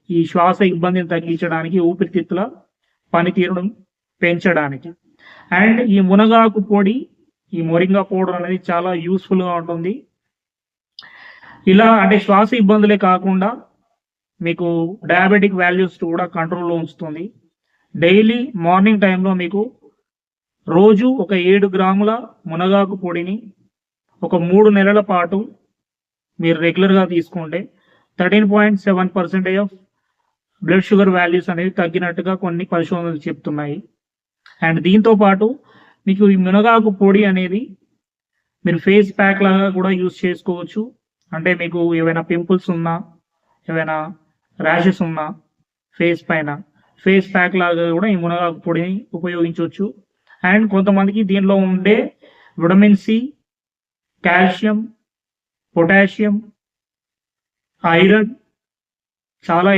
ఈ శ్వాస ఇబ్బందిని తగ్గించడానికి, ఊపిరితిత్తుల పనితీరును పెంచడానికి. అండ్ ఈ మునగాకు పొడి, ఈ మొరింగా పౌడర్ అనేది చాలా యూస్ఫుల్గా ఉంటుంది. ఇలా అంటే శ్వాస ఇబ్బందులే కాకుండా మీకు డయాబెటిక్ వాల్యూస్ కూడా కంట్రోల్లో ఉంచుతుంది. డైలీ మార్నింగ్ టైంలో మీకు రోజు ఒక 7 గ్రాముల మునగాకు పొడిని ఒక 3 నెలల పాటు మీరు రెగ్యులర్గా తీసుకుంటే 13.7% ఆఫ్ బ్లడ్ షుగర్ వాల్యూస్ అనేవి తగ్గినట్టుగా కొన్ని పరిశోధనలు చెప్తున్నాయి. అండ్ దీంతో పాటు మీకు ఈ మునగాకు పొడి అనేది మీరు ఫేస్ ప్యాక్ లాగా కూడా యూస్ చేసుకోవచ్చు. అంటే మీకు ఏవైనా పింపుల్స్ ఉన్నా, ఏవైనా ర్యాషెస్ ఉన్నా ఫేస్ పైన ఫేస్ ప్యాక్ లాగా కూడా ఈ మునగాకు పొడిని ఉపయోగించవచ్చు. అండ్ కొంతమందికి దీనిలో ఉండే vitamin C, calcium, potassium, iron చాలా